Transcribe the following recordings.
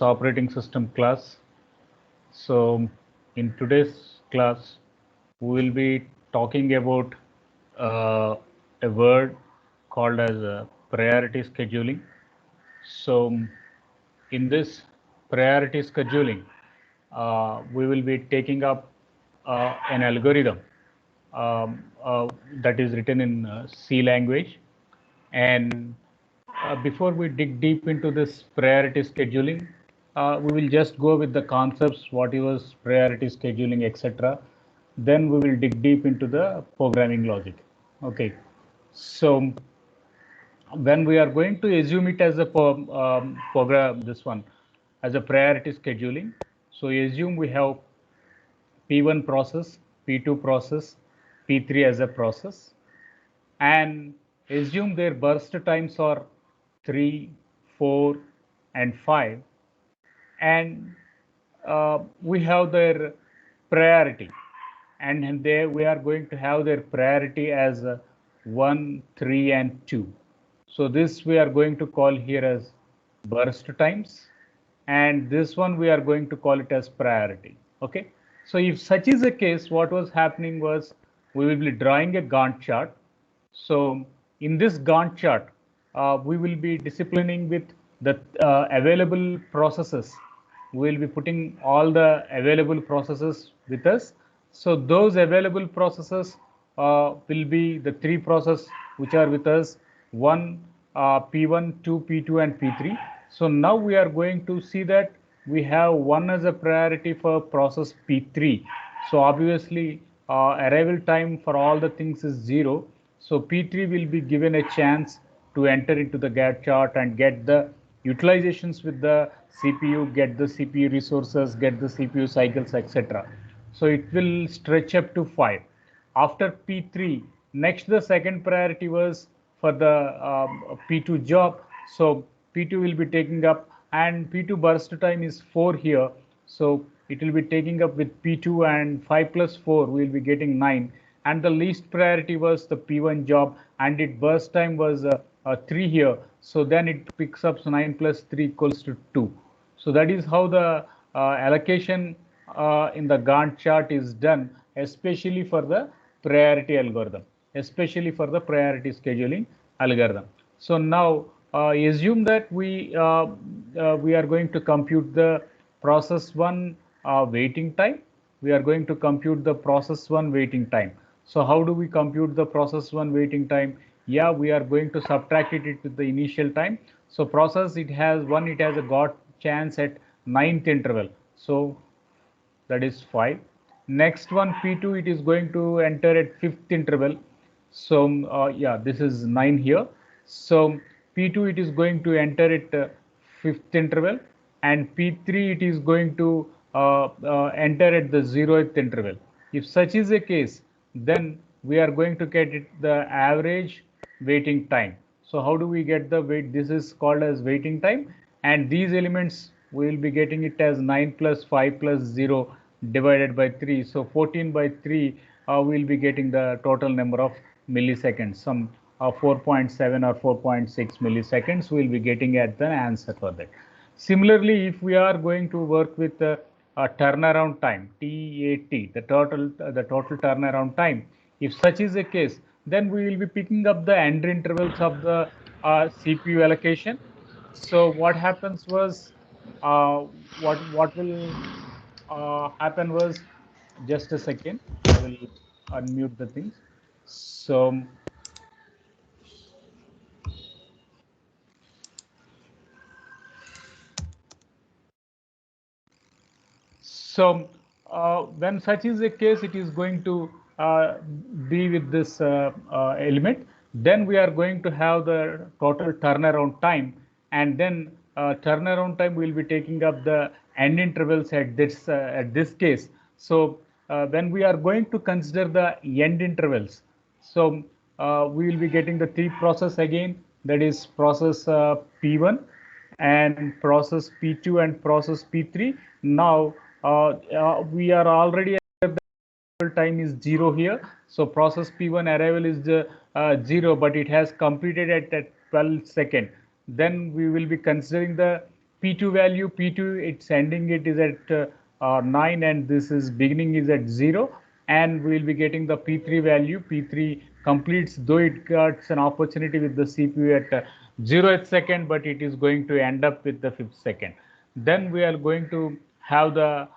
operating system class. So in today's class, we will be talking about uh, a word called as priority scheduling. So in this priority scheduling, we will be taking up an algorithm that is written in C language. And before we dig deep into this priority scheduling, we will just go with the concepts, what was priority scheduling, etc. Then we will dig deep into the programming logic. Okay, so when we are going to assume it as a program, this one as a priority scheduling, so assume we have P1 process, P2 process, P3 as a process, and assume their burst times are 3, 4, and 5, and we have their priority, and there we are going to have their priority as 1, 3, and 2. So this we are going to call here as burst times, and this one we are going to call it as priority. Okay, so if such is the case, what was happening was we will be drawing a Gantt chart. So in this Gantt chart, we will be disciplining with the available processes. We will be putting all the available processes with us. So those available processes will be the three processes which are with us: one P1, 2 P2, and P3. So now we are going to see that we have one as a priority for process P3. So obviously arrival time for all the things is 0. So P3 will be given a chance to enter into the Gantt chart and get the utilizations with the CPU, get the CPU resources, get the CPU cycles, etc. So it will stretch up to 5. After P3, next the second priority was for the P2 job. So P2 will be taking up, and P2 burst time is 4 here. So it will be taking up with P2, and 5 plus 4 we will be getting 9. And the least priority was the P1 job, and its burst time was 3 here. So then it picks up 9 plus 3 equals to 2. So that is how the allocation in the Gantt chart is done, especially for the priority algorithm, especially for the priority scheduling algorithm. So now assume that we are going to compute the process 1 waiting time. We are going to compute the process 1 waiting time. So how do we compute the process 1 waiting time? Yeah, we are going to subtract it with the initial time. So process, it has a got chance at 9th interval. So that is 5. Next one P2, it is going to enter at 5th interval. So yeah, this is 9 here. So P2, it is going to enter at 5th interval, and P3, it is going to enter at the 0th interval. If such is the case, then we are going to get it the average waiting time. So how do we get the wait? This is called as waiting time, and these elements we will be getting it as 9 plus 5 plus 0 divided by 3. So 14 by 3, we will be getting the total number of milliseconds. Some 4.7 or 4.6 milliseconds we will be getting at the answer for that. Similarly, if we are going to work with turnaround time, TAT, the total turnaround time, if such is the case, then we will be picking up the end intervals of the CPU allocation. So what happens was, what will happen was, just a second, I will unmute the things. So So when such is the case, it is going to be with this element. Then we are going to have the total turnaround time, and then turnaround time will be taking up the end intervals at this case. So when we are going to consider the end intervals, so we will be getting the three process again. That is process P1 and process P2 and process P3. Now we are already at the time is 0 here. So process P1 arrival is 0, but it has completed at 12 second. Then we will be considering the P2 value, P2 it's ending it is at 9 and this is beginning is at 0, and we will be getting the P3 value. P3 completes, though it gets an opportunity with the CPU at 0th second, but it is going to end up with the 5th second. Then we are going to have the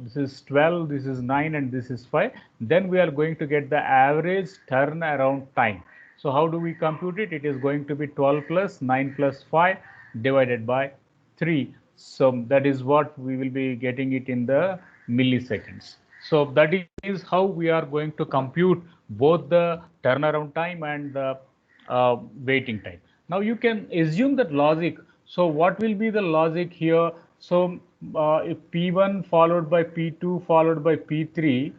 this is 12, this is 9, and this is 5. Then we are going to get the average turnaround time. So how do we compute it? It is going to be 12 plus 9 plus 5 divided by 3. So that is what we will be getting it in the milliseconds. So that is how we are going to compute both the turnaround time and the waiting time. Now you can assume that logic. So what will be the logic here? So if P1 followed by P2 followed by P3,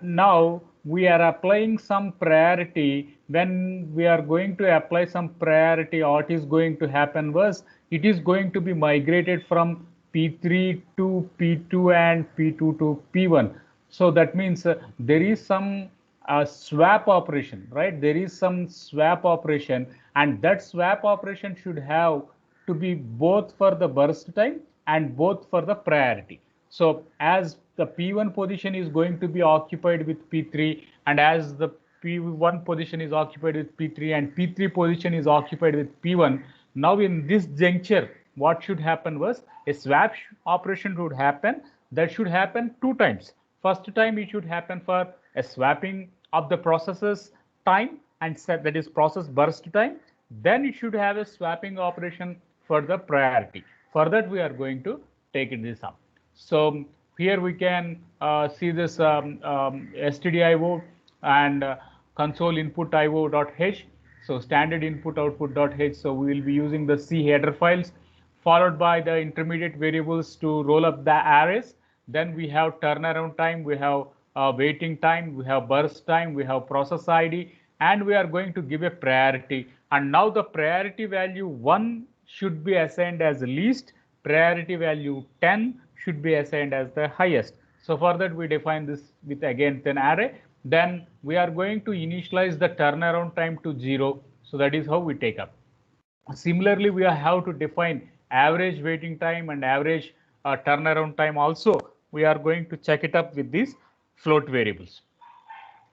now we are applying some priority. When we are going to apply some priority, what is going to happen was it is going to be migrated from P3 to P2 and P2 to P1. So that means there is some swap operation, right? There is some swap operation, and that swap operation should have to be both for the burst time and both for the priority. So as the P1 position is going to be occupied with P3, and as the P1 position is occupied with P3 and P3 position is occupied with P1, now in this juncture, what should happen was a swap operation would happen. That should happen two times. First time it should happen for a swapping of the processes time, and that is process burst time. Then it should have a swapping operation for the priority. For that we are going to take this up. So here we can see this stdio and console input io.h. So standard input output.h. So we will be using the C header files, followed by the intermediate variables to roll up the arrays. Then we have turnaround time, we have waiting time, we have burst time, we have process ID, and we are going to give a priority. And now the priority value 1 should be assigned as least, priority value 10 should be assigned as the highest. So for that we define this with again an array. Then we are going to initialize the turnaround time to 0. So that is how we take up. Similarly, we have to define average waiting time and average turnaround time also. We are going to check it up with these float variables.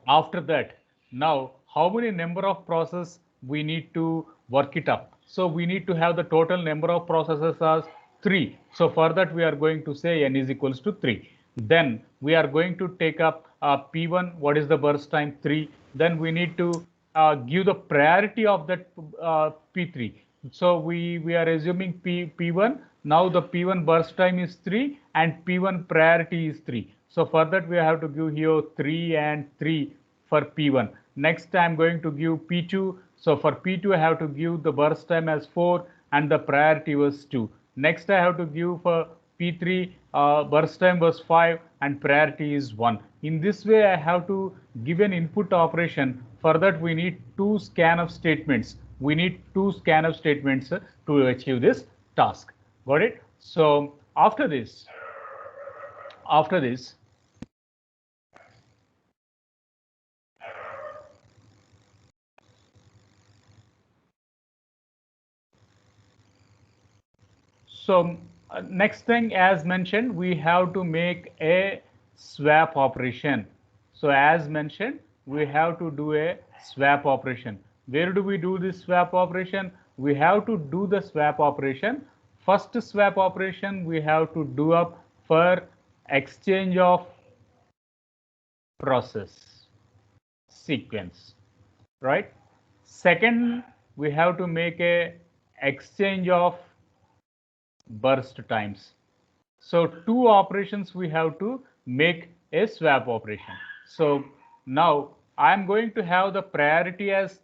After that, now how many number of processes we need to work it up? So we need to have the total number of processes as 3. So for that we are going to say n is equals to 3. Then we are going to take up P1. What is the burst time? 3. Then we need to give the priority of that P3. So we are assuming P1. Now the P1 burst time is 3 and P1 priority is 3. So for that we have to give here 3 and 3 for P1. Next I'm going to give P2. So for P2 I have to give the burst time as 4 and the priority was 2. Next I have to give for P3 burst time was 5 and priority is 1. In this way I have to give an input operation. For that we need 2 scanf statements. We need 2 scanf statements to achieve this task. Got it? So after this, so next thing, as mentioned, we have to make a swap operation. So as mentioned, we have to do a swap operation. Where do we do this swap operation? We have to do the swap operation. First swap operation we have to do up for exchange of process sequence, right? Second, we have to make a exchange of burst times. So 2 operations we have to make a swap operation. So now I am going to have the priority as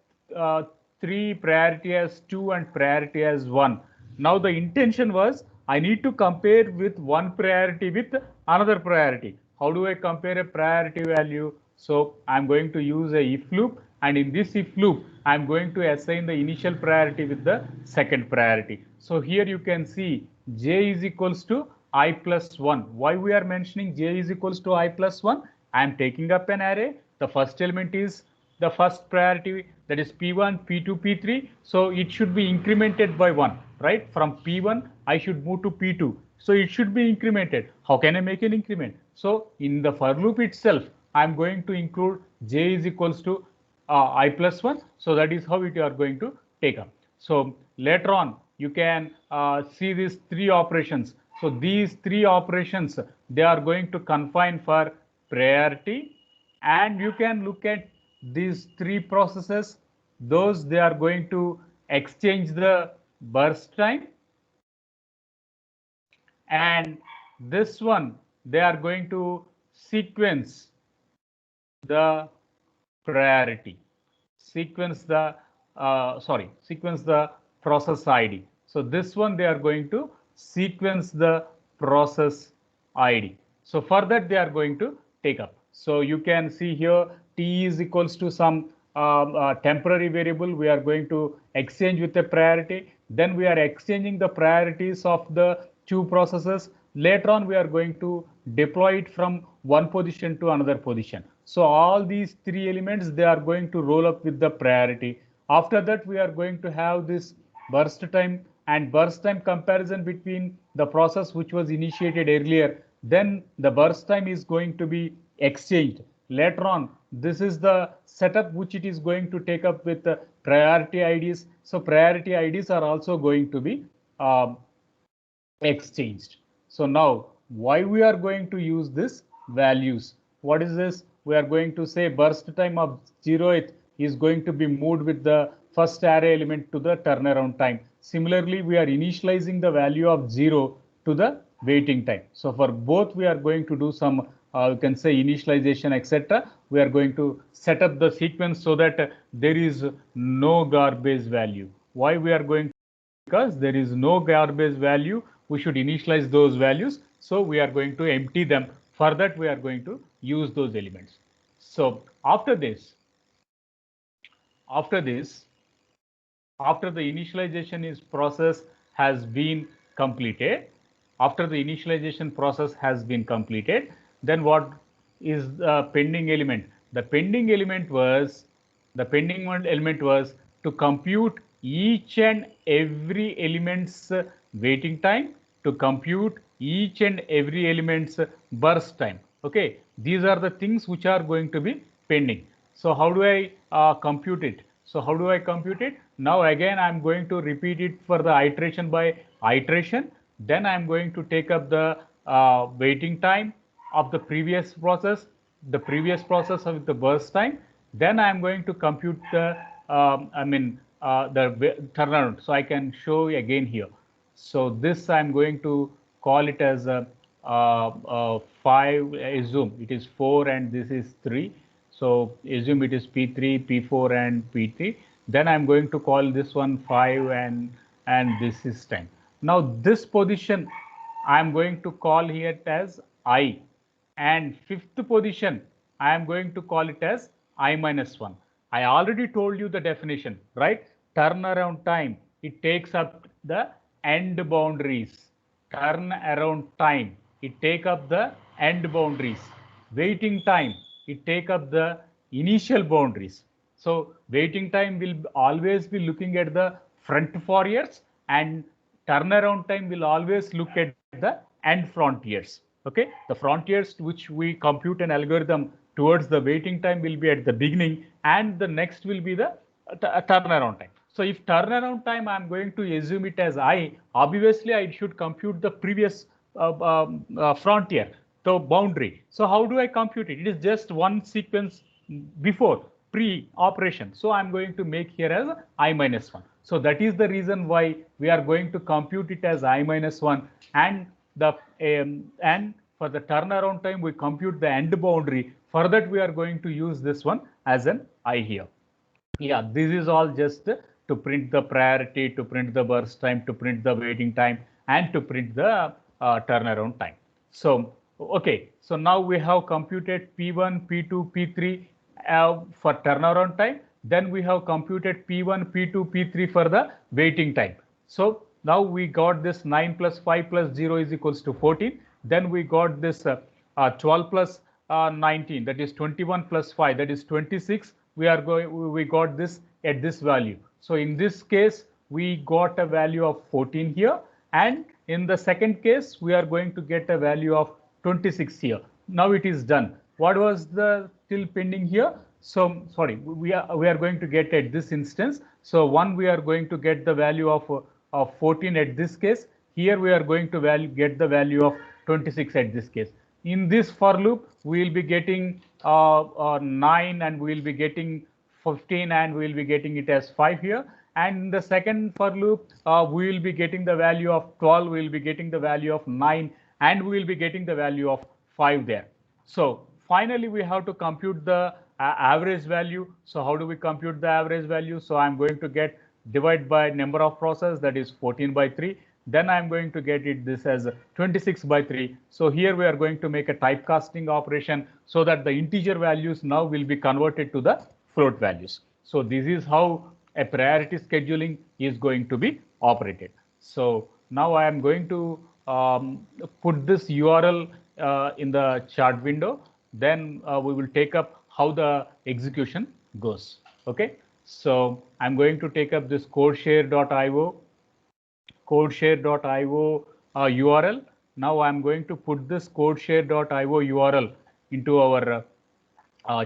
3, priority as 2 and priority as 1. Now the intention was I need to compare with one priority with another priority. How do I compare a priority value? So I'm going to use a if loop, and in this if loop I'm going to assign the initial priority with the second priority. So here you can see j is equals to I plus 1. Why we are mentioning j is equals to I plus 1? I am taking up an array. The first element is the first priority, that is P1, P2, P3. So it should be incremented by 1. right? From P1, I should move to P2. So it should be incremented. How can I make an increment? So in the for loop itself, I'm going to include j is equals to I plus 1. So that is how it you are going to take up. So later on, you can see these three operations. So these three operations, they are going to confine for priority, and you can look at these three processes. Those they are going to exchange the burst time, and this one they are going to sequence the priority, sequence the process ID. So this one they are going to sequence the process ID. So for that they are going to take up. So you can see here t is equals to some temporary variable. We are going to exchange with a priority. Then we are exchanging the priorities of the two processes. Later on we are going to deploy it from one position to another position. So all these three elements, they are going to roll up with the priority. After that we are going to have this burst time and burst time comparison between the process which was initiated earlier. Then the burst time is going to be exchanged. Later on, this is the setup which it is going to take up with the priority IDs. So priority IDs are also going to be exchanged. So now why we are going to use this values? What is this? We are going to say burst time of 0th is going to be moved with the first array element to the turnaround time. Similarly, we are initializing the value of 0 to the waiting time. So for both we are going to do some you can say initialization, etc. We are going to set up the sequence so that there is no garbage value. Why we are going? Because there is no garbage value, we should initialize those values. So we are going to empty them. For that we are going to use those elements. So after this, after the initialization is process has been completed, after the initialization process has been completed, then what is the pending element? The pending element was to compute each and every element's waiting time, to compute each and every element's burst time. Okay, these are the things which are going to be pending. So how do I compute it? So how do I compute it? Now again I am going to repeat it for the iteration by iteration. Then I am going to take up the waiting time of the previous process of the burst time. Then I am going to compute the the turnaround. So I can show you again here. So this I am going to call it as a 5. Assume it is 4 and this is 3. So assume it is P3, P4 and P3. Then I'm going to call this one 5 and this is 10. Now this position I'm going to call here as I, and fifth position I am going to call it as I minus 1. I already told you the definition, right? Turnaround time, it takes up the end boundaries. Turnaround time, it take up the end boundaries. Waiting time, it take up the initial boundaries. So waiting time will always be looking at the front frontiers, and turnaround time will always look at the end frontiers. Okay, the frontiers which we compute an algorithm towards the waiting time will be at the beginning, and the next will be the turnaround time. So if turnaround time I am going to assume it as I, obviously I should compute the previous frontier, the boundary. So how do I compute it? It is just one sequence before pre-operation. So I'm going to make here as I minus 1. So that is the reason why we are going to compute it as I minus 1, and the and for the turnaround time we compute the end boundary. For that we are going to use this one as an I here. Yeah, this is all just to print the priority, to print the burst time, to print the waiting time, and to print the turnaround time. So, okay, so now we have computed P1, P2, P3 for turnaround time. Then we have computed P1, P2, P3 for the waiting time. So now we got this 9 plus 5 plus 0 is equals to 14. Then we got this 12 plus 19, that is 21 plus 5, that is 26. We got this at this value. So in this case, we got a value of 14 here, and in the second case we are going to get a value of 26 here. Now it is done. What was the still pending here? So sorry, we are going to get at this instance. So one, we are going to get the value of 14 at this case. Here we are going to get the value of 26 at this case. In this for loop, we will be getting 9, and we will be getting 15, and we will be getting it as 5 here. And in the second for loop, we will be getting the value of 12, we will be getting the value of 9, and we will be getting the value of 5 there. So finally, we have to compute the average value. So how do we compute the average value? So I'm going to get divide by number of process, that is 14 by 3. Then I'm going to get it this as 26 by 3. So here we are going to make a typecasting operation so that the integer values now will be converted to the float values. So this is how a priority scheduling is going to be operated. So now I am going to put this URL in the chart window. Then we will take up how the execution goes. Okay. So I'm going to take up this codeshare.io URL. Now I'm going to put this codeshare.io URL into our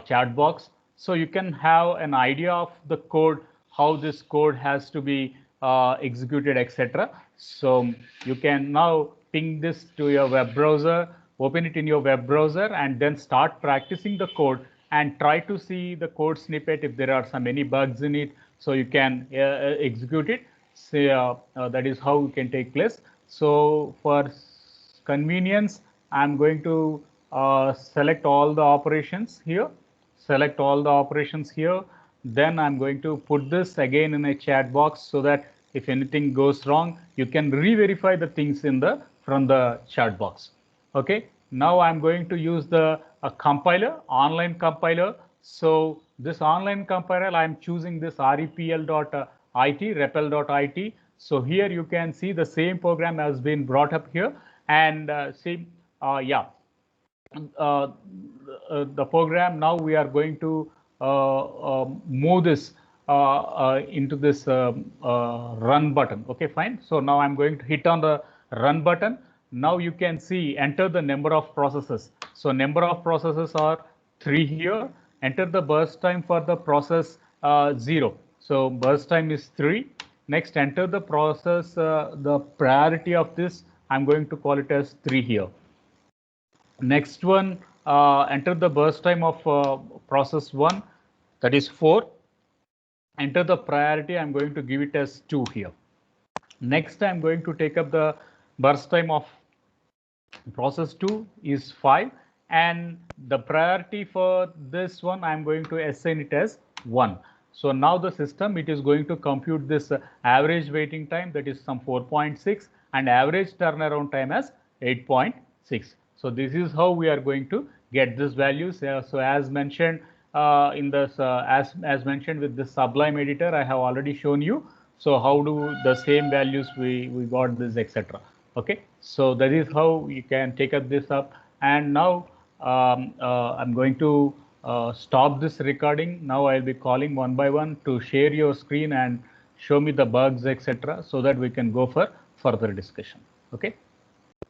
chat box, so you can have an idea of the code, how this code has to be executed, etc. So you can now ping this to your web browser, open it in your web browser, and then start practicing the code and try to see the code snippet if there are any bugs in it, so you can execute it. Say that is how it can take place. So for convenience, I'm going to select all the operations here. Select all the operations here. Then I'm going to put this again in a chat box so that if anything goes wrong, you can re-verify the things from the chat box. Okay. Now I'm going to use the compiler, online compiler. So this online compiler, I'm choosing this repl.it. So here you can see the same program has been brought up here, and the program, now we are going to move this into this run button. Okay, fine. So now I'm going to hit on the run button. Now you can see, enter the number of processes. So number of processes are 3 here. Enter the burst time for the process 0. So burst time is 3. Next, enter the process, the priority of this, I'm going to call it as 3 here. Next one, enter the burst time of process 1, that is 4. Enter the priority, I'm going to give it as 2 here. Next, I'm going to take up the burst time of process 2 is 5, and the priority for this one, I'm going to assign it as 1. So now the system, it is going to compute this average waiting time, that is some 4.6, and average turnaround time as 8.6. So this is how we are going to get these values. So as mentioned in this, as mentioned with the Sublime editor, I have already shown you. So how do the same values we got this, etc. Okay. So that is how you can take up this up. And now I'm going to stop this recording. Now I'll be calling one by one to share your screen and show me the bugs, etc., so that we can go for further discussion. Okay.